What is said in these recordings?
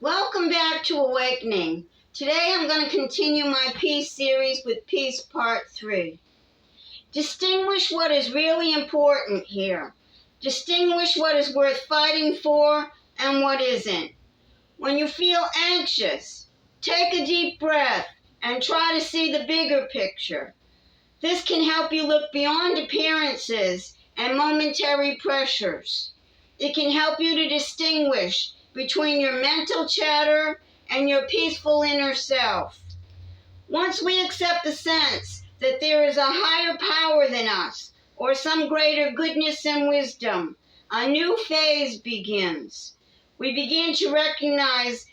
Welcome back to Awakening. Today I'm going to continue my peace series with Peace Part 3. Distinguish what is really important here. Distinguish what is worth fighting for and what isn't. When you feel anxious, take a deep breath and try to see the bigger picture. This can help you look beyond appearances and momentary pressures. It can help you to distinguish between your mental chatter and your peaceful inner self. Once we accept the sense that there is a higher power than us, or some greater goodness and wisdom, a new phase begins. We begin to recognize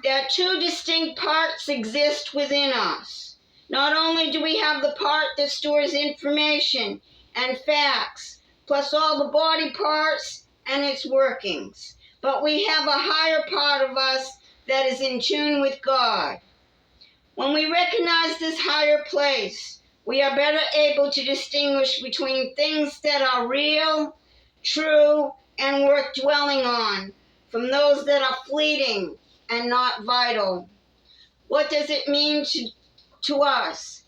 that two distinct parts exist within us. Not only do we have the part that stores information and facts, plus all the body parts and its workings, but we have a higher part of us that is in tune with God. When we recognize this higher place, we are better able to distinguish between things that are real, true, and worth dwelling on from those that are fleeting and not vital. What does it mean to us?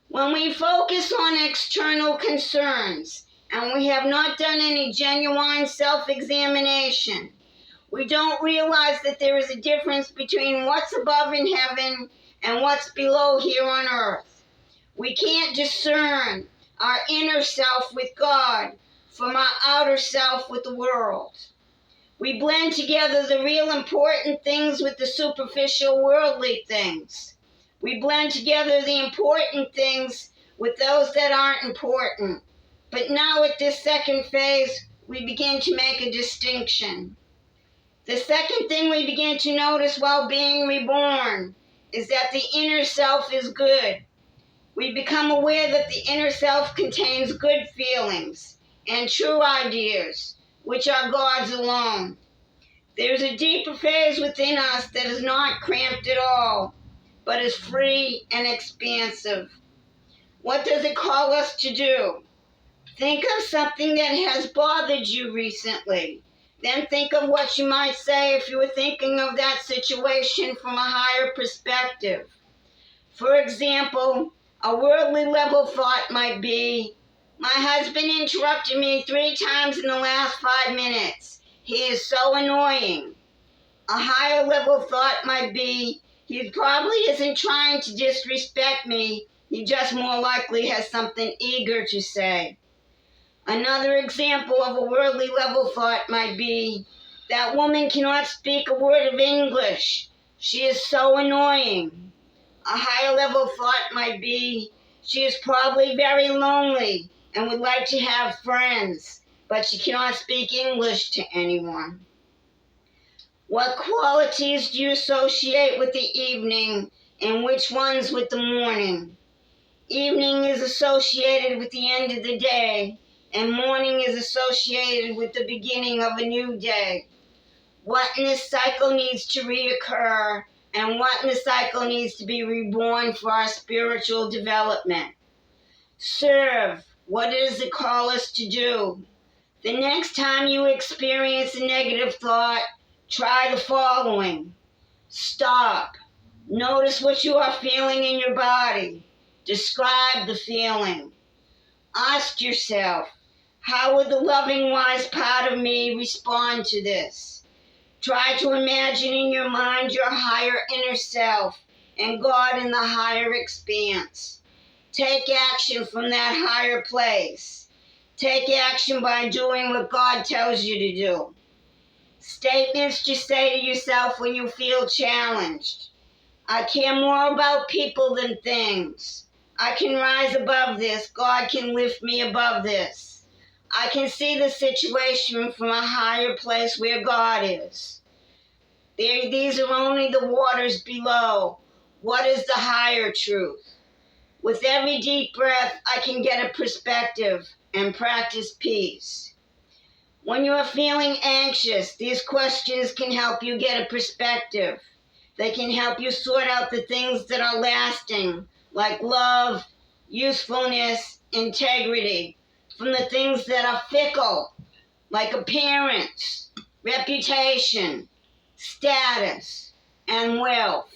When we focus on external concerns and we have not done any genuine self-examination, we don't realize that there is a difference between what's above in heaven and what's below here on earth. We can't discern our inner self with God from our outer self with the world. We blend together the real important things with the superficial worldly things. We blend together the important things with those that aren't important. But now at this second phase, we begin to make a distinction. The second thing we begin to notice while being reborn is that the inner self is good. We become aware that the inner self contains good feelings and true ideas, which are God's alone. There's a deeper phase within us that is not cramped at all, but is free and expansive. What does it call us to do? Think of something that has bothered you recently. Then think of what you might say if you were thinking of that situation from a higher perspective. For example, a worldly level thought might be, my husband interrupted me 3 times in the last 5 minutes. He is so annoying. A higher level thought might be, he probably isn't trying to disrespect me. He just more likely has something eager to say. Another example of a worldly level thought might be, that woman cannot speak a word of English. She is so annoying. A higher level thought might be, she is probably very lonely and would like to have friends, but she cannot speak English to anyone. What qualities do you associate with the evening and which ones with the morning? Evening is associated with the end of the day, and morning is associated with the beginning of a new day. What in this cycle needs to reoccur, and what in the cycle needs to be reborn for our spiritual development? Serve. What does it call us to do? The next time you experience a negative thought, try the following. Stop. Notice what you are feeling in your body. Describe the feeling. Ask yourself, how would the loving, wise part of me respond to this? Try to imagine in your mind your higher inner self and God in the higher expanse. Take action from that higher place. Take action by doing what God tells you to do. Statements to say to yourself when you feel challenged. I care more about people than things. I can rise above this. God can lift me above this. I can see the situation from a higher place where God is. These are only the waters below. What is the higher truth? With every deep breath, I can get a perspective and practice peace. When you are feeling anxious, these questions can help you get a perspective. They can help you sort out the things that are lasting, like love, usefulness, integrity, from the things that are fickle, like appearance, reputation, status, and wealth.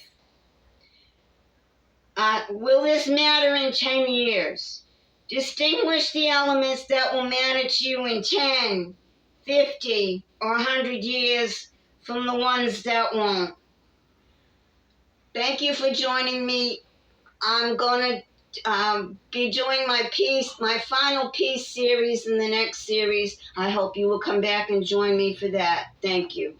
Will this matter in 10 years? Distinguish the elements that will matter to you in 10, 50, or 100 years from the ones that won't. Thank you for joining me. I'm going to be doing my final peace series in the next series. I hope you will come back and join me for that. Thank you.